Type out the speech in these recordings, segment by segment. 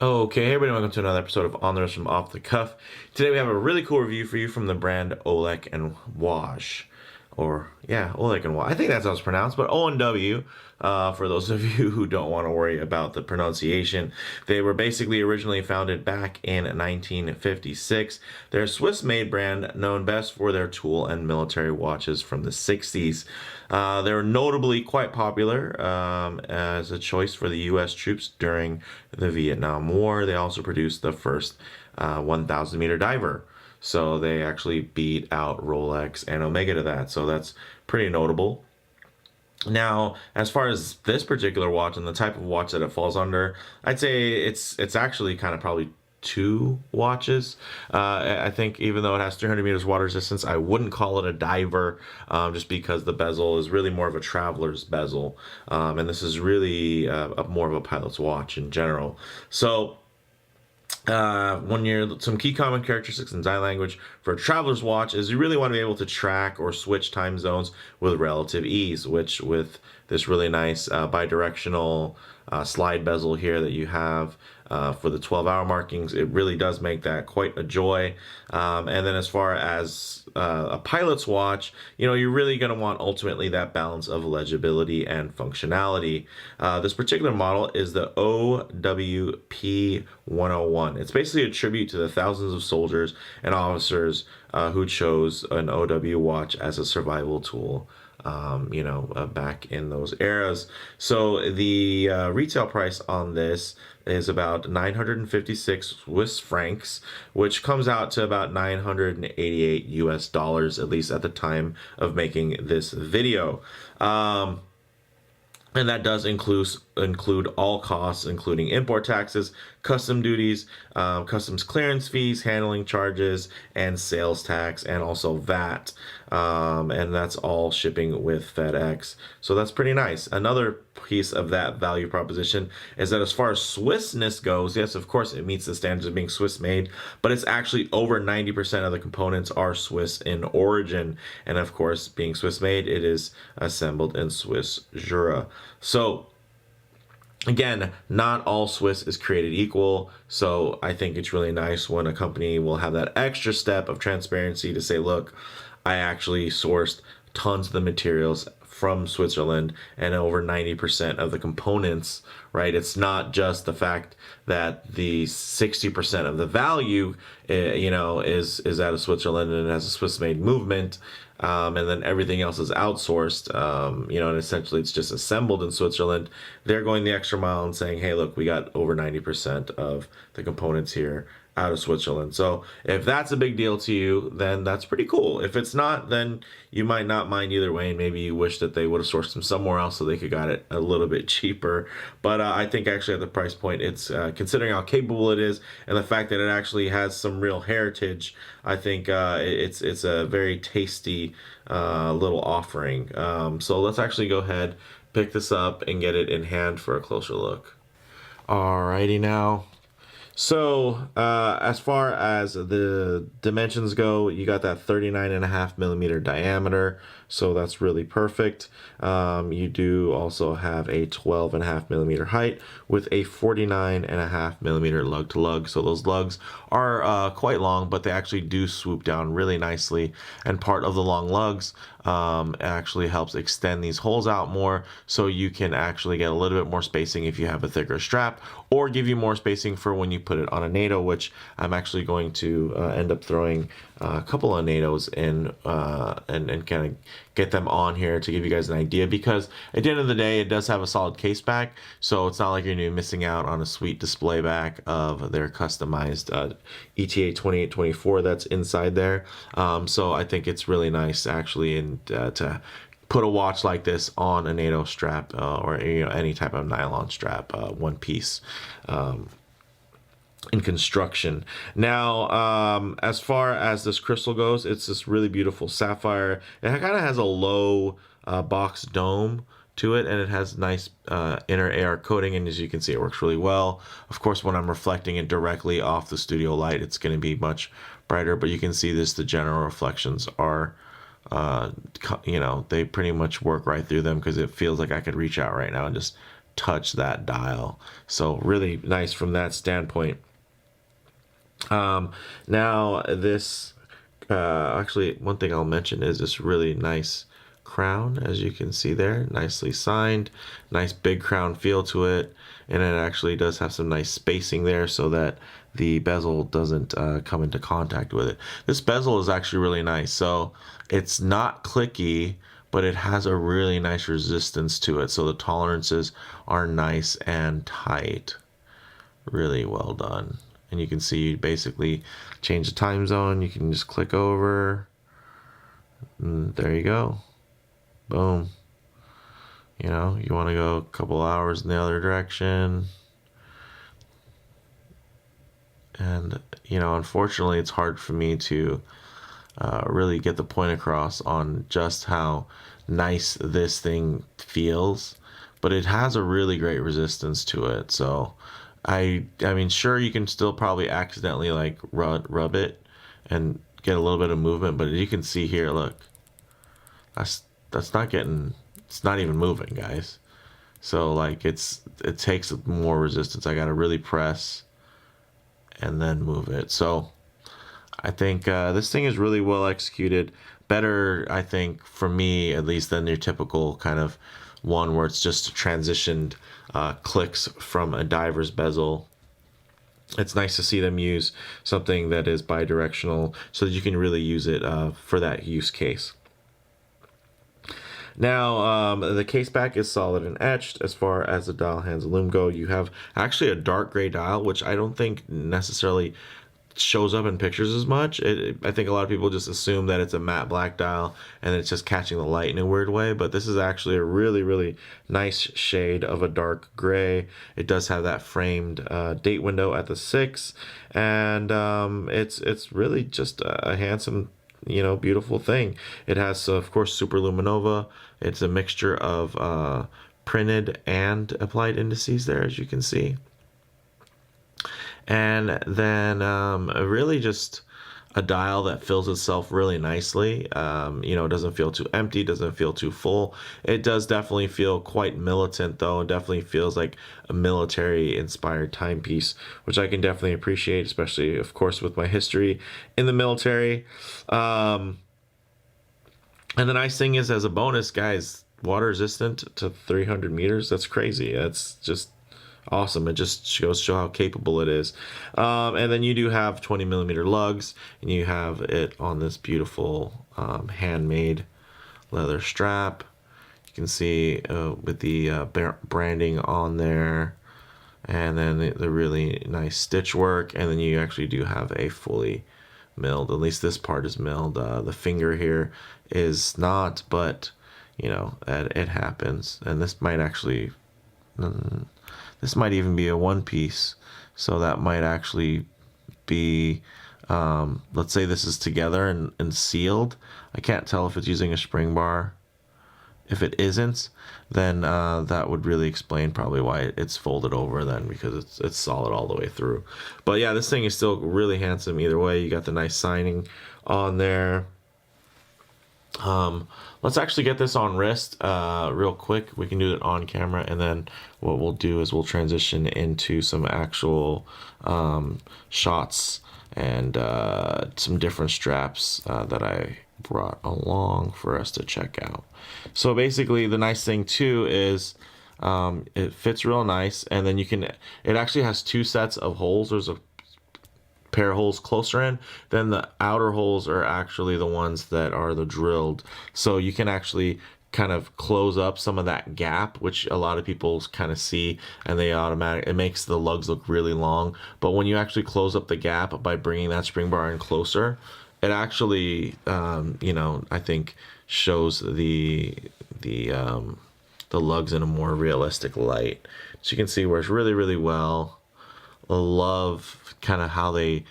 Okay, hey everybody, welcome to another episode of On the Wrist from Off the Cuff. Today we have a really cool review for you from the brand Ollech Wajs. Ollech Wajs. I think that's how it's pronounced, but O&W, for those of you who don't want to worry about the pronunciation. They were basically originally founded back in 1956. They're a Swiss-made brand known best for their tool and military watches from the 60s. They were notably quite popular as a choice for the U.S. troops during the Vietnam War. They also produced the first 1,000 meter diver. So they actually beat out Rolex and Omega to that. So that's pretty notable. Now, as far as this particular watch and the type of watch that it falls under, I'd say it's actually kind of probably two watches. I think even though it has 300 meters water resistance, I wouldn't call it a diver, just because the bezel is really more of a traveler's bezel. And this is really more of a pilot's watch in general. So some key common characteristics in design language for a traveler's watch is you really want to be able to track or switch time zones with relative ease, which with this really nice bidirectional slide bezel here that you have for the 12-hour markings, it really does make that quite a joy. And then as far as a pilot's watch, you're really going to want ultimately that balance of legibility and functionality. This particular model is the P-101. It's basically a tribute to the thousands of soldiers and officers who chose an OW watch as a survival tool. Back in those eras. So the retail price on this is about 956 Swiss francs, which comes out to about 988 US dollars, at least at the time of making this video. And that does include all costs, including import taxes, custom duties, customs clearance fees, handling charges, and sales tax, and also VAT. And that's all shipping with FedEx. So that's pretty nice. Another piece of that value proposition is that as far as Swissness goes, yes, of course, it meets the standards of being Swiss made, but it's actually over 90% of the components are Swiss in origin. And of course, being Swiss made, it is assembled in Swiss Jura. So again, not all Swiss is created equal, so I think it's really nice when a company will have that extra step of transparency to say, look, I actually sourced tons of the materials from Switzerland and over 90% of the components, right? It's not just the fact that the 60% of the value, is out of Switzerland and it has a Swiss-made movement, and then everything else is outsourced, and essentially it's just assembled in Switzerland. They're going the extra mile and saying, hey, look, we got over 90% of the components here out of Switzerland. So if that's a big deal to you, then that's pretty cool. If it's not, then you might not mind either way, and maybe you wish that they would have sourced them somewhere else so they could got it a little bit cheaper. But I think actually at the price point, it's considering how capable it is and the fact that it actually has some real heritage, I think it's a very tasty little offering. So let's actually go ahead, pick this up, and get it in hand for a closer look. Alrighty now. So as far as the dimensions go, you got that 39.5 millimeter diameter, so that's really perfect. You do also have a 12.5 millimeter height with a 49.5 millimeter lug to lug. So those lugs are quite long, but they actually do swoop down really nicely. And part of the long lugs actually helps extend these holes out more, so you can actually get a little bit more spacing if you have a thicker strap, or give you more spacing for when you put it on a NATO, which I'm actually going to end up throwing a couple of NATOs in and kind of get them on here to give you guys an idea, because at the end of the day, it does have a solid case back, so it's not like you're missing out on a sweet display back of their customized ETA 2824 that's inside there. So I think it's really nice actually, and to put a watch like this on a NATO strap or any type of nylon strap, one piece in construction. Now, as far as this crystal goes, it's this really beautiful sapphire. It kind of has a low box dome to it, and it has nice inner AR coating, and as you can see, it works really well. Of course, when I'm reflecting it directly off the studio light, it's going to be much brighter, but you can see the general reflections are they pretty much work right through them, because it feels like I could reach out right now and just touch that dial. So really nice from that standpoint. Now this, actually one thing I'll mention is this really nice crown, as you can see there, nicely signed, nice big crown feel to it, and it actually does have some nice spacing there so that the bezel doesn't come into contact with it. This bezel is actually really nice, so it's not clicky, but it has a really nice resistance to it, so the tolerances are nice and tight. Really well done. And you can see you basically change the time zone. You can just click over, and there you go. Boom. You know, you want to go a couple hours in the other direction. And, you know, unfortunately, it's hard for me to really get the point across on just how nice this thing feels. But it has a really great resistance to it. So, I mean, sure, you can still probably accidentally, like, rub it and get a little bit of movement. But as you can see here, look, that's not getting, it's not even moving, guys. So like it takes more resistance. I got to really press and then move it. So I think this thing is really well executed. Better, I think, for me at least, than your typical kind of one where it's just transitioned clicks from a diver's bezel. It's nice to see them use something that is bidirectional so that you can really use it for that use case. Now, the case back is solid and etched. As far as the dial hands of Lume go, you have actually a dark gray dial, which I don't think necessarily shows up in pictures as much. I think a lot of people just assume that it's a matte black dial and it's just catching the light in a weird way, but this is actually a really, really nice shade of a dark gray. It does have that framed date window at the 6, and it's really just a handsome, you know, beautiful thing. It has, of course, super luminova. It's a mixture of printed and applied indices there, as you can see. And then really just a dial that fills itself really nicely. You know, it doesn't feel too empty, doesn't feel too full. It does definitely feel quite militant, though. It definitely feels like a military-inspired timepiece, which I can definitely appreciate, especially, of course, with my history in the military. And the nice thing is, as a bonus, guys, water resistant to 300 meters. That's crazy. That's just awesome. It just goes to show how capable it is. And then you do have 20 millimeter lugs, and you have it on this beautiful handmade leather strap. You can see with the branding on there, and then the really nice stitch work. And then you actually do have a fully milled, at least this part is milled. The finger here is not, but you know, it happens. And this might actually this might even be a one piece, so that might actually be let's say this is together and sealed. I can't tell if it's using a spring bar. If it isn't, then that would really explain probably why it's folded over then, because it's solid all the way through. But yeah, this thing is still really handsome either way. You got the nice signing on there. Let's actually get this on wrist real quick. We can do it on camera, and then what we'll do is we'll transition into some actual shots and some different straps that I brought along for us to check out. So basically, the nice thing too is it fits real nice, and then you can, it actually has two sets of holes. There's a pair of holes closer in, then the outer holes are actually the ones that are the drilled, so you can actually kind of close up some of that gap, which a lot of people kind of see, and they it makes the lugs look really long. But when you actually close up the gap by bringing that spring bar in closer, it actually you know, I think shows the lugs in a more realistic light. So you can see works really, really well. I love kind of how they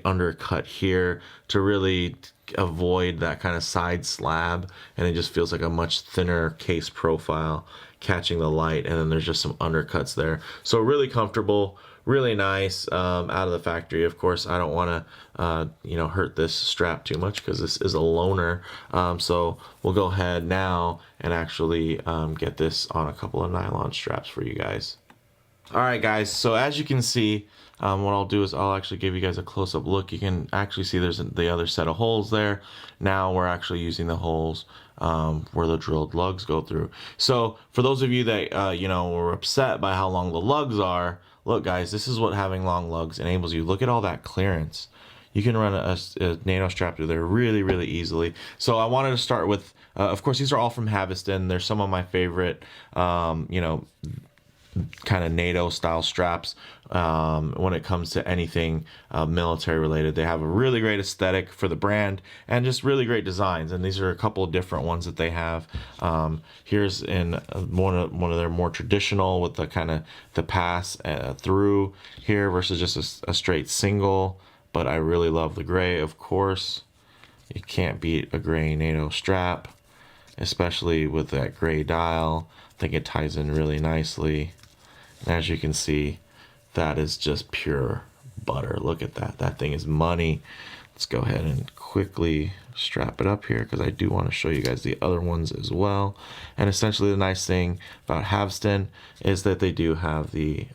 undercut here to really avoid that kind of side slab, and it just feels like a much thinner case profile catching the light, and then there's just some undercuts there. So really comfortable, really nice out of the factory. Of course, I don't want to, hurt this strap too much because this is a loaner. So we'll go ahead now and actually get this on a couple of nylon straps for you guys. All right, guys. So as you can see, what I'll do is I'll actually give you guys a close-up look. You can actually see there's the other set of holes there. Now we're actually using the holes where the drilled lugs go through. So for those of you that were upset by how long the lugs are, look, guys, this is what having long lugs enables you. Look at all that clearance. You can run a nano strap through there really, really easily. So I wanted to start with, of course, these are all from Haviston. They're some of my favorite, kind of NATO style straps when it comes to anything military related. They have a really great aesthetic for the brand and just really great designs, and these are a couple of different ones that they have. Here's in one of their more traditional with the kind of the pass through here versus just a straight single, but I really love the gray. Of course, you can't beat a gray NATO strap, especially with that gray dial. I think it ties in really nicely. As you can see, that is just pure butter. Look at that. That thing is money. Let's go ahead and quickly strap it up here because I do want to show you guys the other ones as well. And essentially the nice thing about Haviston is that they do have the,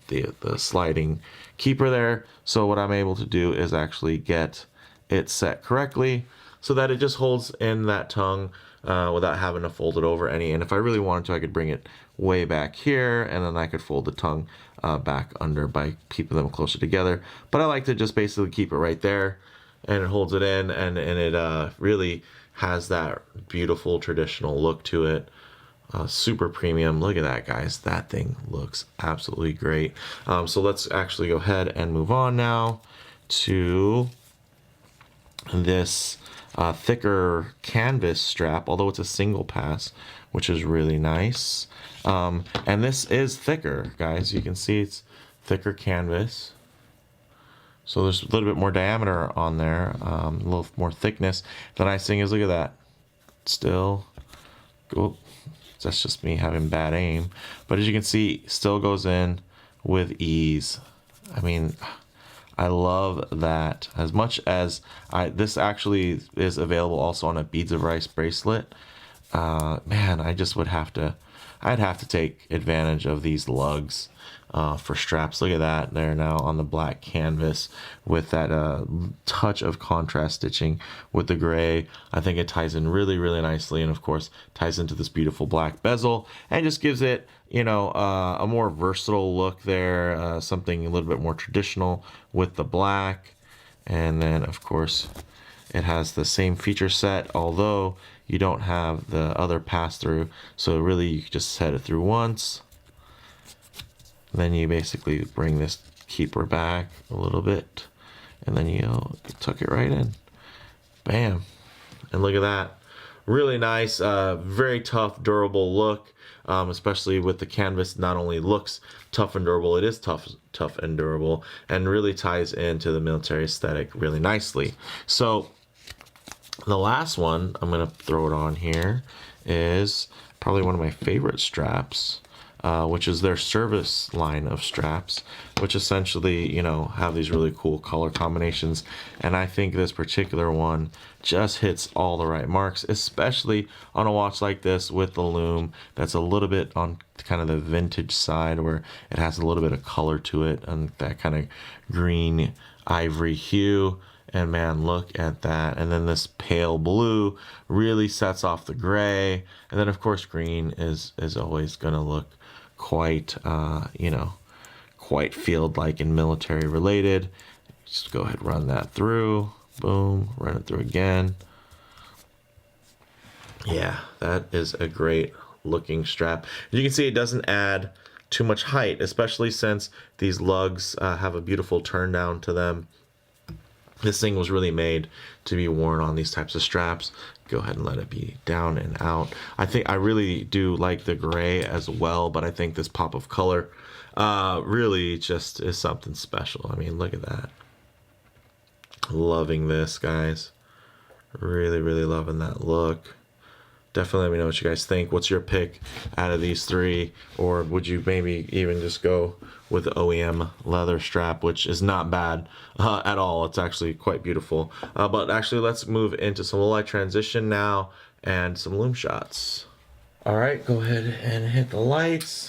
the sliding keeper there. So what I'm able to do is actually get it set correctly so that it just holds in that tongue without having to fold it over any. And if I really wanted to, I could bring it way back here, and then I could fold the tongue back under by keeping them closer together. But I like to just basically keep it right there, and it holds it in, and it really has that beautiful traditional look to it. Super premium. Look at that, guys. That thing looks absolutely great. So let's actually go ahead and move on now to this thicker canvas strap, although it's a single pass, which is really nice. And this is thicker, guys. You can see it's thicker canvas. So there's a little bit more diameter on there, a little more thickness. The nice thing is, look at that. Still, oh, that's just me having bad aim. But as you can see, still goes in with ease. I mean, I love that. As much as this actually is available also on a beads of rice bracelet. Man, I just would have to, I'd have to take advantage of these lugs for straps. Look at that. They're now on the black canvas with that touch of contrast stitching with the gray. I think it ties in really, really nicely, and of course ties into this beautiful black bezel and just gives it, a more versatile look there, something a little bit more traditional with the black. And then of course it has the same feature set, although you don't have the other pass through. So really you just set it through once. Then you basically bring this keeper back a little bit, and then you tuck it right in. Bam. And look at that. Really nice, very tough, durable look, especially with the canvas. Not only looks tough and durable, it is tough and durable, and really ties into the military aesthetic really nicely. So the last one I'm going to throw it on here is probably one of my favorite straps, which is their service line of straps, which essentially, have these really cool color combinations. And I think this particular one just hits all the right marks, especially on a watch like this with the Lume that's a little bit on kind of the vintage side, where it has a little bit of color to it and that kind of green ivory hue. And man, look at that. And then this pale blue really sets off the gray. And then of course green is always gonna look quite quite field-like and military related. Just go ahead and run that through. Boom, run it through again. Yeah, that is a great looking strap. You can see it doesn't add too much height, especially since these lugs have a beautiful turn down to them. This thing was really made to be worn on these types of straps. Go ahead and let it be down and out. I think I really do like the gray as well, but I think this pop of color really just is something special. I mean, look at that. Loving this, guys. Really, really loving that look. Definitely let me know what you guys think. What's your pick out of these three? Or would you maybe even just go with the OEM leather strap, which is not bad at all. It's actually quite beautiful. But actually, let's move into some low light transition now and some Lume shots. All right, go ahead and hit the lights.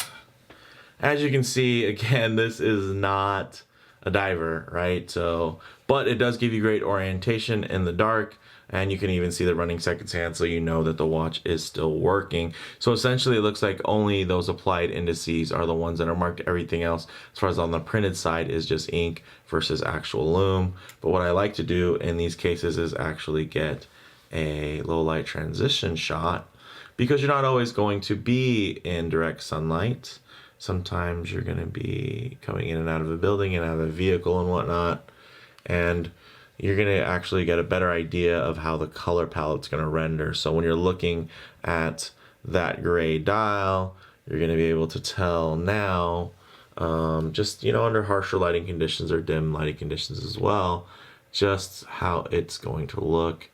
As you can see, again, this is not a diver, right? So, but it does give you great orientation in the dark. And you can even see the running seconds hand, so you know that the watch is still working. So essentially, it looks like only those applied indices are the ones that are marked. Everything else, as far as on the printed side, is just ink versus actual Lume. But what I like to do in these cases is actually get a low light transition shot, because you're not always going to be in direct sunlight. Sometimes you're going to be coming in and out of a building and out of a vehicle and whatnot. And you're going to actually get a better idea of how the color palette's going to render. So when you're looking at that gray dial, you're going to be able to tell now, just, you know, under harsher lighting conditions or dim lighting conditions as well, just how it's going to look.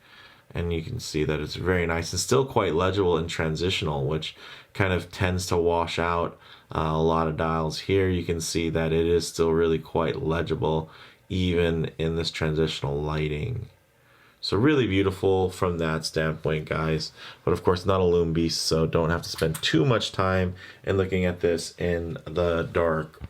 And you can see that it's very nice and still quite legible and transitional, which kind of tends to wash out a lot of dials. Here you can see that it is still really quite legible, even in this transitional lighting. So really beautiful from that standpoint, guys. But of course, not a Lume beast, so don't have to spend too much time in looking at this in the dark.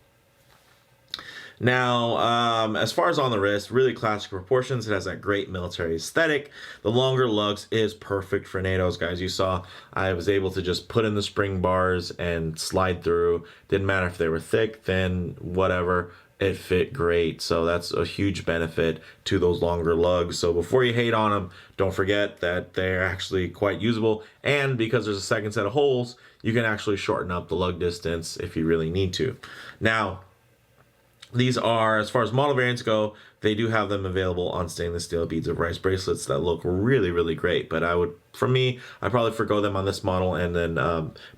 Now, as far as on the wrist, really classic proportions. It has that great military aesthetic. The longer lugs is perfect for NATOs, guys. You saw I was able to just put in the spring bars and slide through. Didn't matter if they were thick, thin, whatever. It fit great. So that's a huge benefit to those longer lugs. So before you hate on them, don't forget that they're actually quite usable. And because there's a second set of holes, you can actually shorten up the lug distance if you really need to. Now, these are, as far as model variants go, they do have them available on stainless steel beads of rice bracelets that look really, really great. But I would, for me, I probably forgo them on this model and then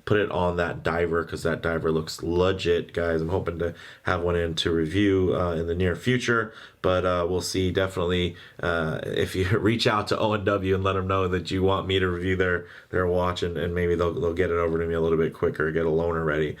put it on that diver, because that diver looks legit, guys. I'm hoping to have one in to review in the near future. But we'll see. Definitely, if you reach out to O&W and let them know that you want me to review their watch, and maybe they'll get it over to me a little bit quicker, get a loaner ready.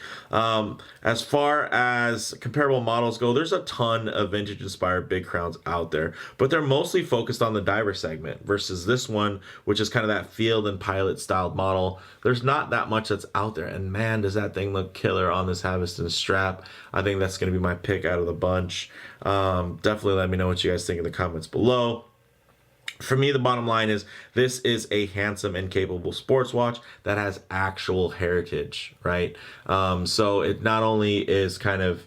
As far as comparable models go, there's a ton of vintage-inspired big crowns out there, but they're mostly focused on the diver segment versus this one, which is kind of that field and pilot styled model. There's not that much that's out there, and man, does that thing look killer on this Haviston strap. I think that's going to be my pick out of the bunch. Definitely let me know what you guys think in the comments below. For me, the bottom line is this is a handsome and capable sports watch that has actual heritage, right? So it not only is kind of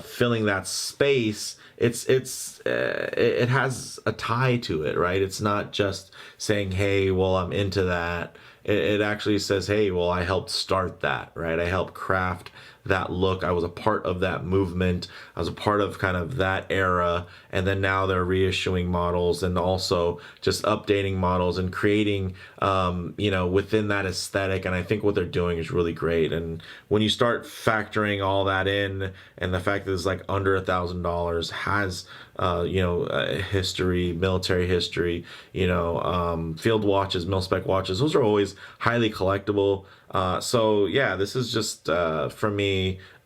filling that space, it has a tie to it, right? It's not just saying, hey, well, I'm into that. It actually says, hey, well, I helped start that, right? I helped craft that look. I was a part of that movement. I was a part of kind of that era. And then now they're reissuing models and also just updating models and creating, you know, within that aesthetic. And I think what they're doing is really great. And when you start factoring all that in, and the fact that it's like under $1,000, has you know, history, military history, you know, field watches, mil-spec watches, those are always highly collectible. So yeah, this is just for me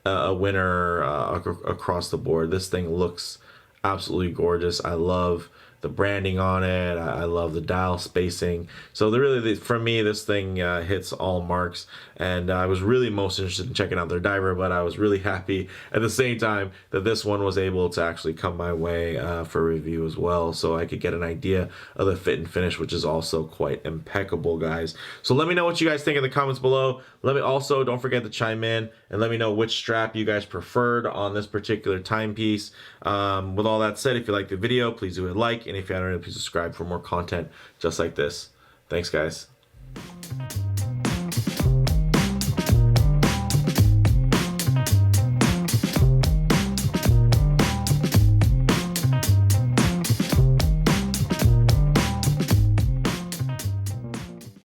a winner across the board. This thing looks absolutely gorgeous. I love the branding on it. I love the dial spacing. So for me, this thing hits all marks. And I was really most interested in checking out their diver, but I was really happy at the same time that this one was able to actually come my way for review as well, so I could get an idea of the fit and finish, which is also quite impeccable, guys. So let me know what you guys think in the comments below. Let me also, don't forget to chime in and let me know which strap you guys preferred on this particular timepiece. With all that said, if you liked the video, please do a like, and if you haven't already, please subscribe for more content just like this. Thanks, guys.